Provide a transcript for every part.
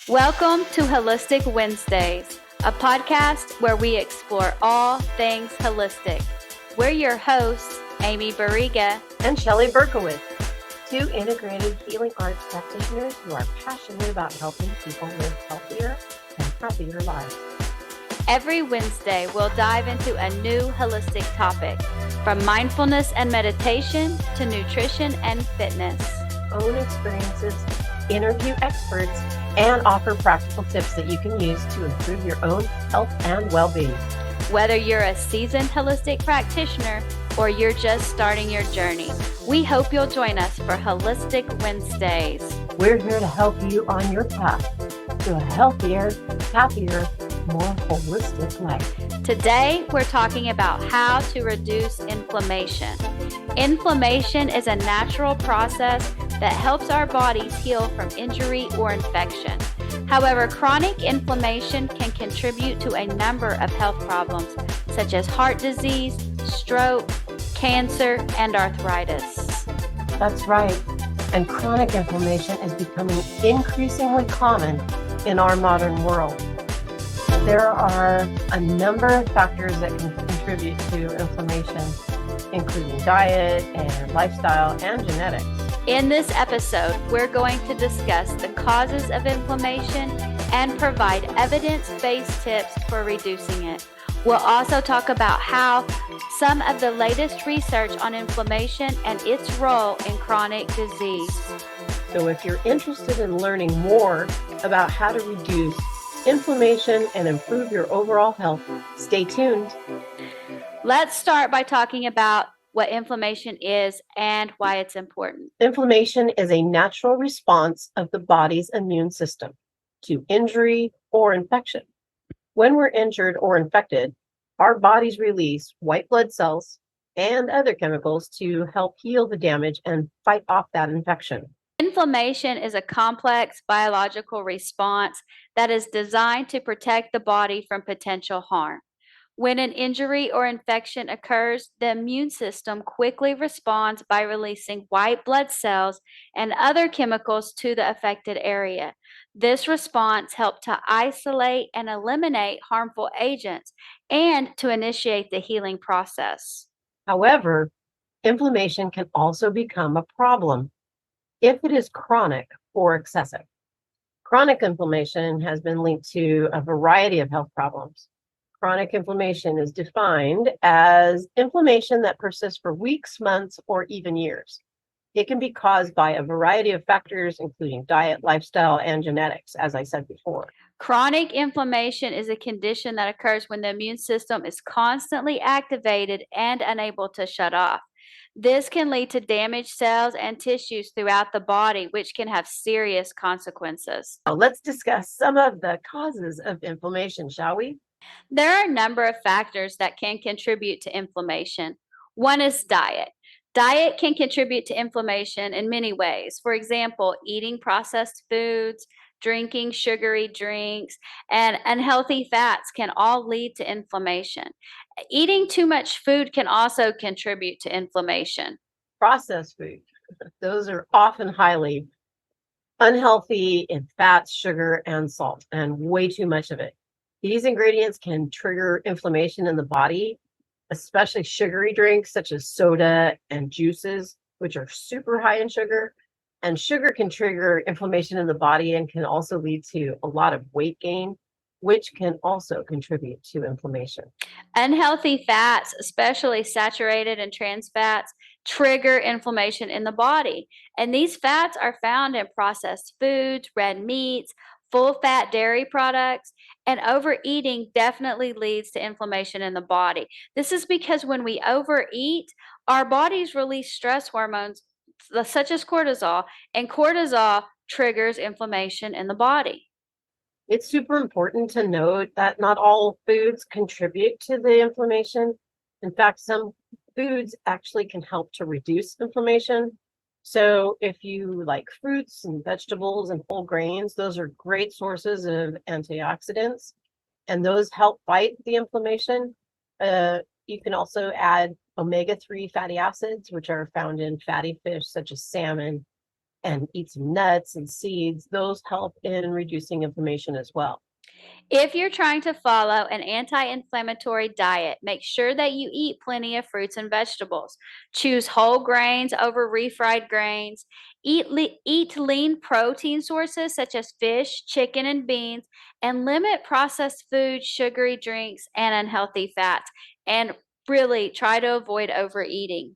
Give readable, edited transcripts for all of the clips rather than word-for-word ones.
Welcome to Wholistic Wednesdays, a podcast where we explore all things holistic. We're your hosts, Amy Barriga and Shelly Berkowitz, two integrated healing arts practitioners who are passionate about helping people live healthier and happier lives. Every Wednesday, we'll dive into a new holistic topic, from mindfulness and meditation to nutrition and fitness. Own experiences, interview experts, and offer practical tips that you can use to improve your own health and well-being. Whether you're a seasoned holistic practitioner or you're just starting your journey, we hope you'll join us for Wholistic Wednesdays. We're here to help you on your path to a healthier, happier, more holistic life. Today, we're talking about how to reduce inflammation. Inflammation is a natural process that helps our bodies heal from injury or infection. However, chronic inflammation can contribute to a number of health problems, such as heart disease, stroke, cancer, and arthritis. That's right. And chronic inflammation is becoming increasingly common in our modern world. There are a number of factors that can contribute to inflammation, including diet and lifestyle and genetics. In this episode, we're going to discuss the causes of inflammation and provide evidence-based tips for reducing it. We'll also talk about how some of the latest research on inflammation and its role in chronic disease. So if you're interested in learning more about how to reduce inflammation and improve your overall health, stay tuned. Let's start by talking about what inflammation is and why it's important. Inflammation is a natural response of the body's immune system to injury or infection. When we're injured or infected, our bodies release white blood cells and other chemicals to help heal the damage and fight off that infection. Inflammation is a complex biological response that is designed to protect the body from potential harm. When an injury or infection occurs, the immune system quickly responds by releasing white blood cells and other chemicals to the affected area. This response helps to isolate and eliminate harmful agents and to initiate the healing process. However, inflammation can also become a problem if it is chronic or excessive. Chronic inflammation has been linked to a variety of health problems. Chronic inflammation is defined as inflammation that persists for weeks, months, or even years. It can be caused by a variety of factors, including diet, lifestyle, and genetics, as I said before. Chronic inflammation is a condition that occurs when the immune system is constantly activated and unable to shut off. This can lead to damaged cells and tissues throughout the body, which can have serious consequences. Now, let's discuss some of the causes of inflammation, shall we? There are a number of factors that can contribute to inflammation. One is diet. Diet can contribute to inflammation in many ways. For example, eating processed foods, drinking sugary drinks, and unhealthy fats can all lead to inflammation. Eating too much food can also contribute to inflammation. Processed food, those are often highly unhealthy in fats, sugar, and salt, and way too much of it. These ingredients can trigger inflammation in the body, especially sugary drinks such as soda and juices, which are super high in sugar. And sugar can trigger inflammation in the body and can also lead to a lot of weight gain, which can also contribute to inflammation. Unhealthy fats, especially saturated and trans fats, trigger inflammation in the body. And these fats are found in processed foods, red meats, full fat dairy products, and overeating definitely leads to inflammation in the body. This is because when we overeat, our bodies release stress hormones such as cortisol, and cortisol triggers inflammation in the body. It's super important to note that not all foods contribute to the inflammation. In fact, some foods actually can help to reduce inflammation. So if you like fruits and vegetables and whole grains, those are great sources of antioxidants, and those help fight the inflammation. You can also add omega-3 fatty acids, which are found in fatty fish such as salmon and eat some nuts and seeds. Those help in reducing inflammation as well. If you're trying to follow an anti inflammatory diet, make sure that you eat plenty of fruits and vegetables. Choose whole grains over refried grains. Eat lean protein sources such as fish, chicken, and beans, and limit processed foods, sugary drinks, and unhealthy fats. And really try to avoid overeating.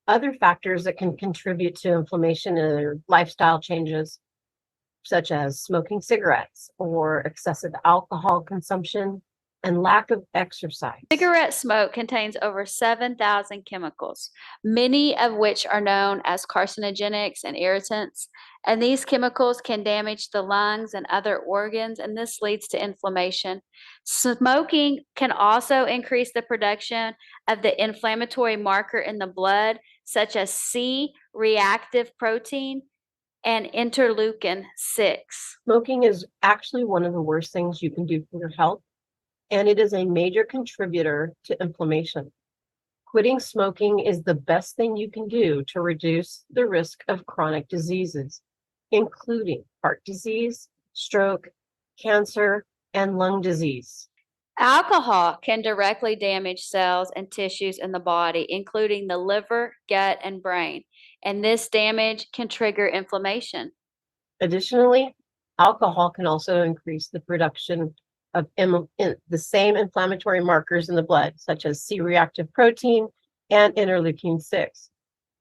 Other factors that can contribute to inflammation are lifestyle changes, such as smoking cigarettes or excessive alcohol consumption and lack of exercise. Cigarette smoke contains over 7,000 chemicals, many of which are known as carcinogenics and irritants. And these chemicals can damage the lungs and other organs, and this leads to inflammation. Smoking can also increase the production of the inflammatory marker in the blood, such as C reactive protein and interleukin 6. Smoking is actually one of the worst things you can do for your health, and it is a major contributor to inflammation. Quitting smoking is the best thing you can do to reduce the risk of chronic diseases, including heart disease, stroke, cancer, and lung disease. Alcohol can directly damage cells and tissues in the body, including the liver, gut, and brain, and this damage can trigger inflammation. Additionally, alcohol can also increase the production of the same inflammatory markers in the blood, such as C reactive protein and interleukin 6.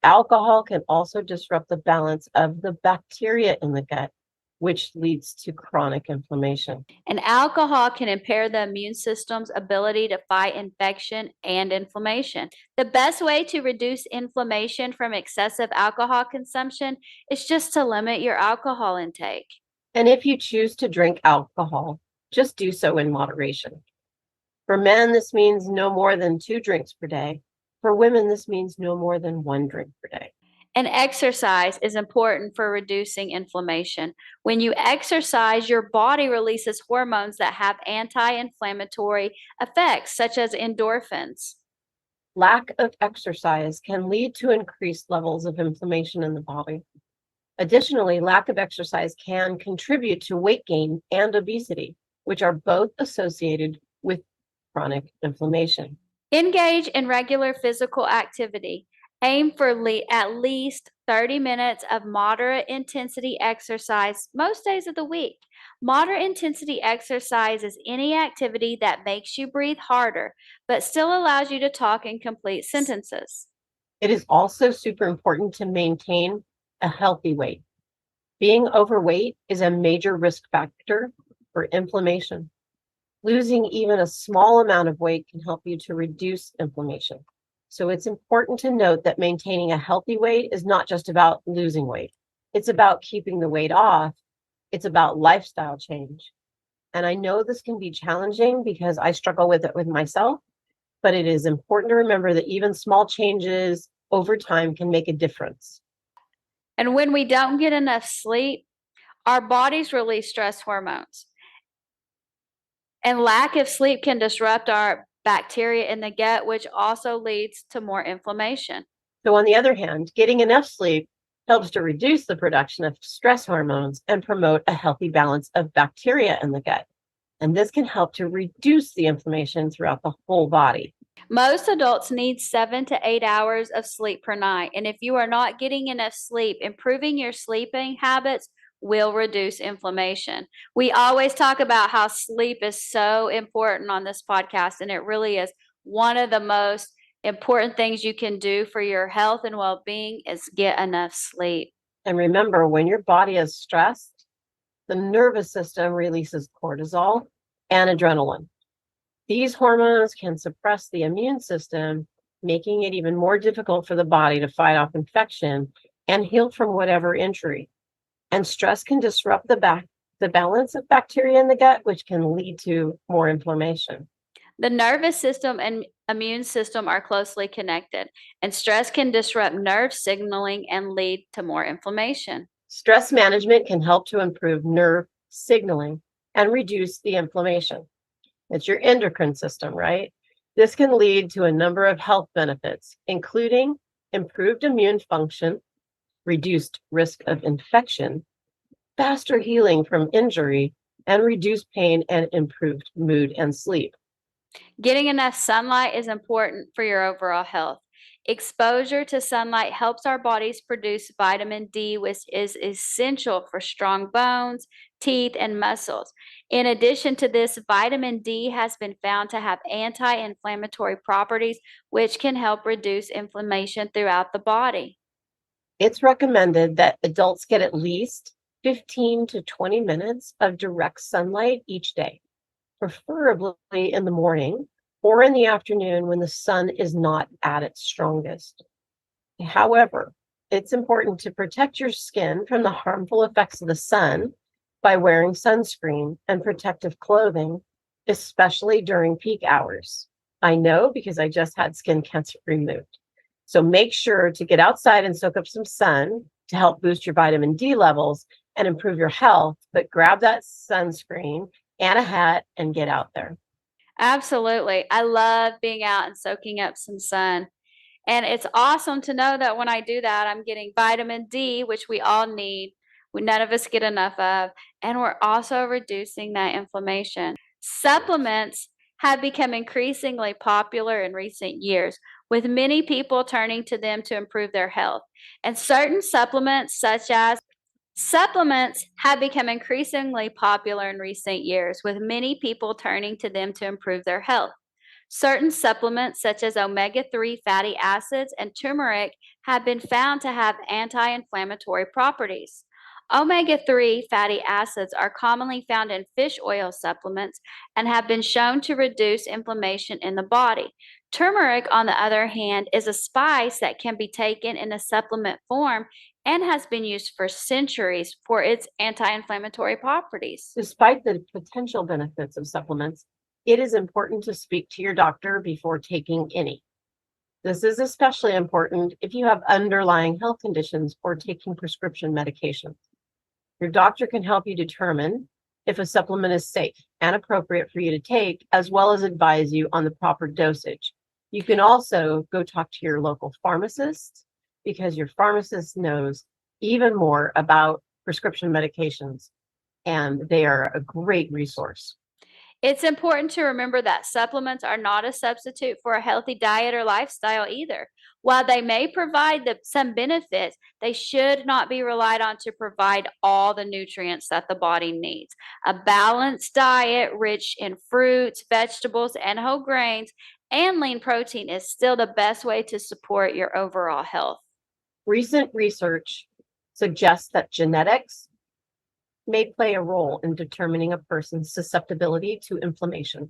Alcohol can also disrupt the balance of the bacteria in the gut, which leads to chronic inflammation. And alcohol can impair the immune system's ability to fight infection and inflammation. The best way to reduce inflammation from excessive alcohol consumption is just to limit your alcohol intake. And if you choose to drink alcohol, just do so in moderation. For men, this means no more than 2 drinks per day. For women, this means no more than 1 drink per day. And exercise is important for reducing inflammation. When you exercise, your body releases hormones that have anti inflammatory effects, such as endorphins. Lack of exercise can lead to increased levels of inflammation in the body. Additionally, lack of exercise can contribute to weight gain and obesity, which are both associated with chronic inflammation. Engage in regular physical activity. Aim for at least 30 minutes of moderate intensity exercise most days of the week. Moderate intensity exercise is any activity that makes you breathe harder, but still allows you to talk in complete sentences. It is also super important to maintain a healthy weight. Being overweight is a major risk factor for inflammation. Losing even a small amount of weight can help you to reduce inflammation. So it's important to note that maintaining a healthy weight is not just about losing weight. It's about keeping the weight off. It's about lifestyle change. And I know this can be challenging because I struggle with it with myself, but it is important to remember that even small changes over time can make a difference. And when we don't get enough sleep, our bodies release stress hormones. And lack of sleep can disrupt our bacteria in the gut, which also leads to more inflammation. So, on the other hand, getting enough sleep helps to reduce the production of stress hormones and promote a healthy balance of bacteria in the gut. And this can help to reduce the inflammation throughout the whole body. Most adults need 7 to 8 hours of sleep per night. And if you are not getting enough sleep, improving your sleeping habits will reduce inflammation. We always talk about how sleep is so important on this podcast, and it really is one of the most important things you can do for your health and well-being is get enough sleep. And remember, when your body is stressed, the nervous system releases cortisol and adrenaline. These hormones can suppress the immune system, making it even more difficult for the body to fight off infection and heal from whatever injury. And stress can disrupt the balance of bacteria in the gut, which can lead to more inflammation. The nervous system and immune system are closely connected, and stress can disrupt nerve signaling and lead to more inflammation. Stress management can help to improve nerve signaling and reduce the inflammation. It's your endocrine system, right? This can lead to a number of health benefits, including improved immune function, reduced risk of infection, faster healing from injury, and reduced pain and improved mood and sleep. Getting enough sunlight is important for your overall health. Exposure to sunlight helps our bodies produce vitamin D, which is essential for strong bones, teeth, and muscles. In addition to this, vitamin D has been found to have anti inflammatory properties, which can help reduce inflammation throughout the body. It's recommended that adults get at least 15 to 20 minutes of direct sunlight each day, preferably in the morning or in the afternoon when the sun is not at its strongest. However, it's important to protect your skin from the harmful effects of the sun by wearing sunscreen and protective clothing, especially during peak hours. I know because I just had skin cancer removed. So make sure to get outside and soak up some sun to help boost your vitamin D levels and improve your health, but grab that sunscreen and a hat and get out there. Absolutely. I love being out and soaking up some sun. And it's awesome to know that when I do that, I'm getting vitamin D, which we all need. None of us get enough of. And we're also reducing that inflammation. Supplements have become increasingly popular in recent years, with many people turning to them to improve their health. And certain supplements, such as supplements have become increasingly popular in recent years, with many people turning to them to improve their health. Certain supplements, such as omega 3 fatty acids and turmeric, have been found to have anti inflammatory properties. Omega 3 fatty acids are commonly found in fish oil supplements and have been shown to reduce inflammation in the body. Turmeric, on the other hand, is a spice that can be taken in a supplement form and has been used for centuries for its anti inflammatory properties. Despite the potential benefits of supplements, it is important to speak to your doctor before taking any. This is especially important if you have underlying health conditions or taking prescription medications. Your doctor can help you determine if a supplement is safe and appropriate for you to take, as well as advise you on the proper dosage. You can also go talk to your local pharmacist because your pharmacist knows even more about prescription medications, and they are a great resource. It's important to remember that supplements are not a substitute for a healthy diet or lifestyle either. While they may provide some benefits, they should not be relied on to provide all the nutrients that the body needs. A balanced diet rich in fruits, vegetables, and whole grains and lean protein is still the best way to support your overall health. Recent research suggests that genetics may play a role in determining a person's susceptibility to inflammation.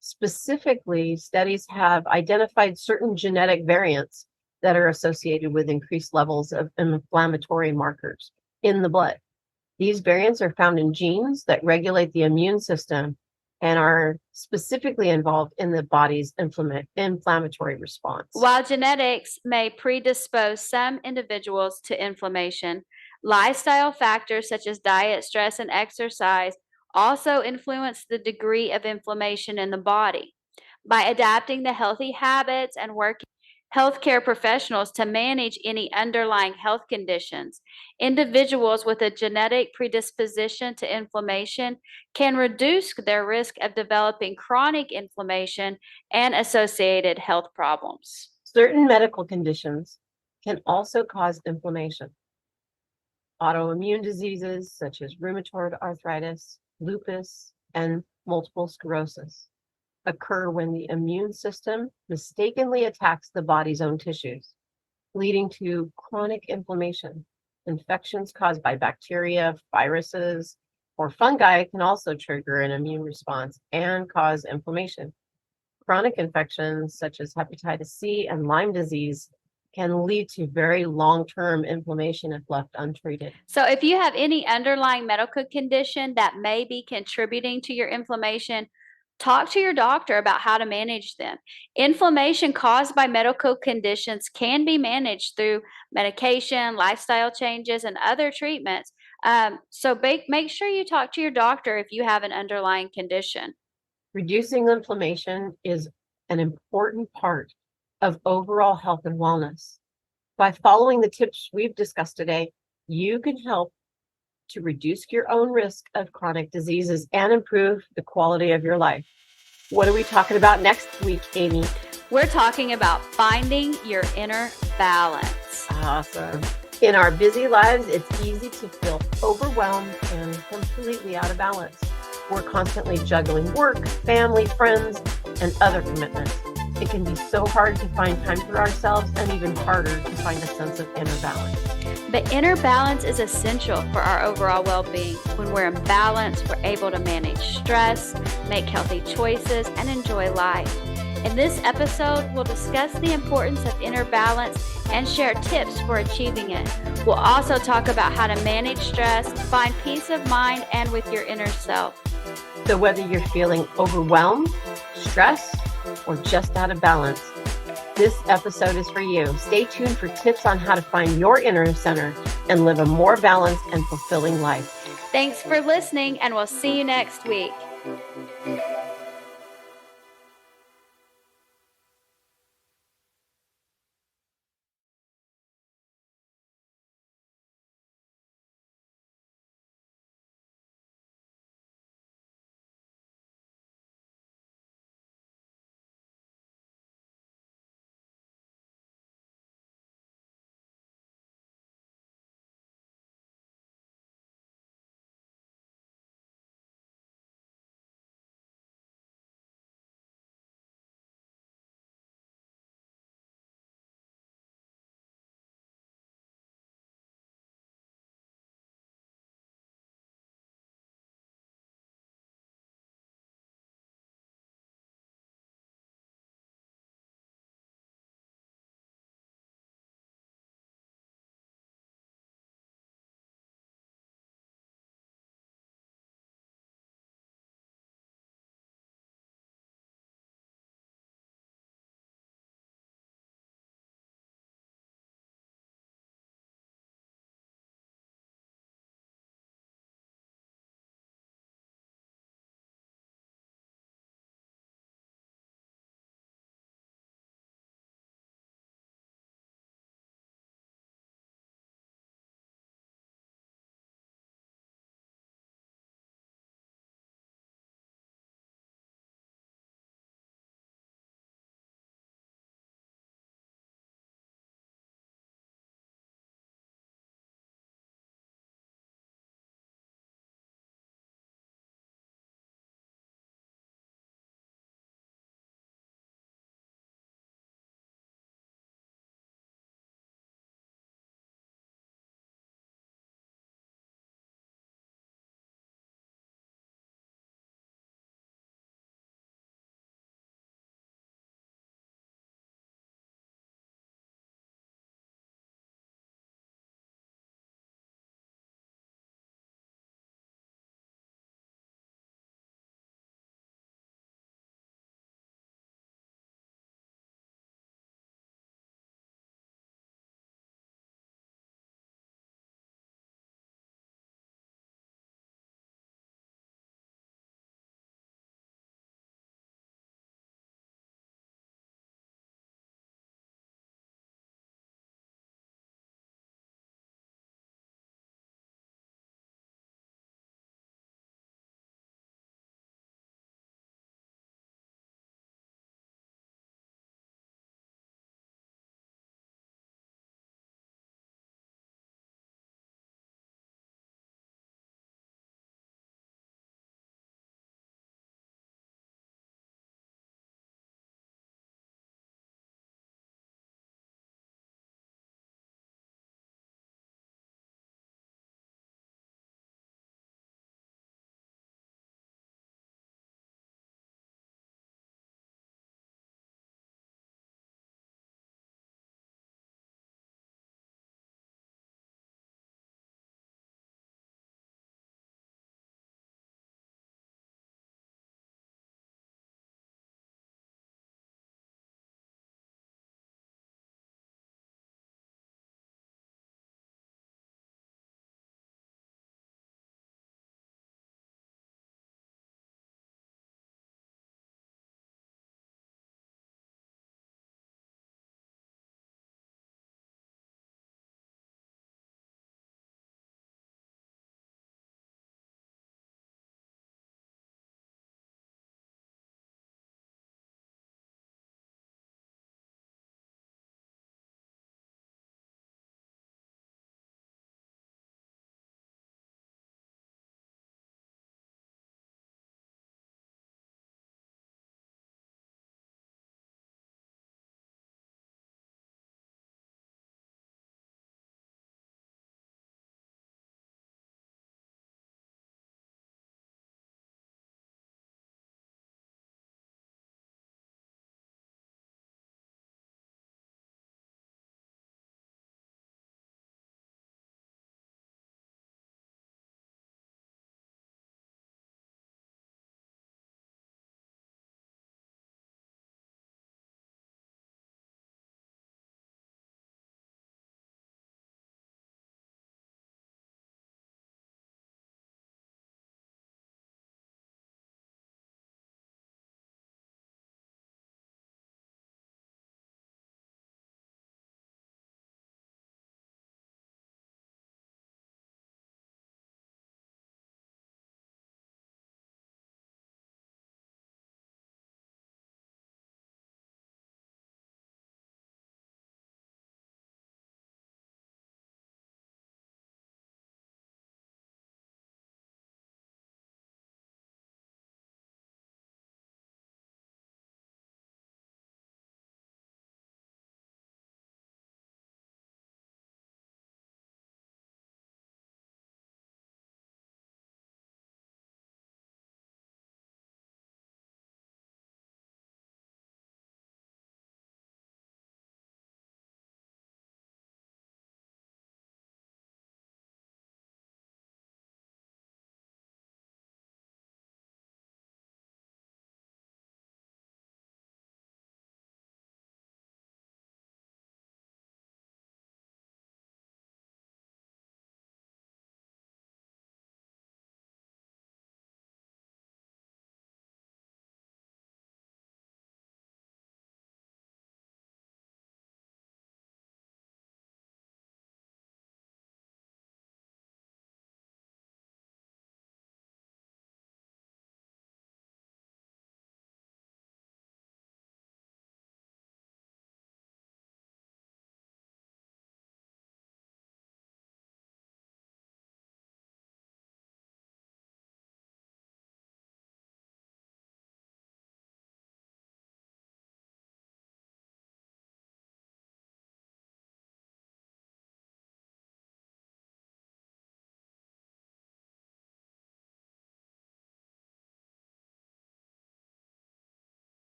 Specifically, studies have identified certain genetic variants that are associated with increased levels of inflammatory markers in the blood. These variants are found in genes that regulate the immune system and are specifically involved in the body's inflammatory response. While genetics may predispose some individuals to inflammation, lifestyle factors such as diet, stress, and exercise also influence the degree of inflammation in the body. By adapting the healthy habits and working with healthcare professionals to manage any underlying health conditions, individuals with a genetic predisposition to inflammation can reduce their risk of developing chronic inflammation and associated health problems. Certain medical conditions can also cause inflammation. Autoimmune diseases such as rheumatoid arthritis, lupus, and multiple sclerosis occur when the immune system mistakenly attacks the body's own tissues, leading to chronic inflammation. Infections caused by bacteria, viruses, or fungi can also trigger an immune response and cause inflammation. Chronic infections such as hepatitis C and Lyme disease can lead to very long-term inflammation if left untreated. So, if you have any underlying medical condition that may be contributing to your inflammation, talk to your doctor about how to manage them. Inflammation caused by medical conditions can be managed through medication, lifestyle changes, and other treatments. Make sure you talk to your doctor if you have an underlying condition. Reducing inflammation is an important part of overall health and wellness. By following the tips we've discussed today, you can help to reduce your own risk of chronic diseases and improve the quality of your life. What are we talking about next week, Amy? We're talking about finding your inner balance. Awesome. In our busy lives, it's easy to feel overwhelmed and completely out of balance. We're constantly juggling work, family, friends, and other commitments. It can be so hard to find time for ourselves and even harder to find a sense of inner balance. But inner balance is essential for our overall well-being. When we're in balance, we're able to manage stress, make healthy choices, and enjoy life. In this episode, we'll discuss the importance of inner balance and share tips for achieving it. We'll also talk about how to manage stress, find peace of mind, and with your inner self. So whether you're feeling overwhelmed, stressed, or just out of balance, this episode is for you. Stay tuned for tips on how to find your inner center and live a more balanced and fulfilling life. Thanks for listening, and we'll see you next week.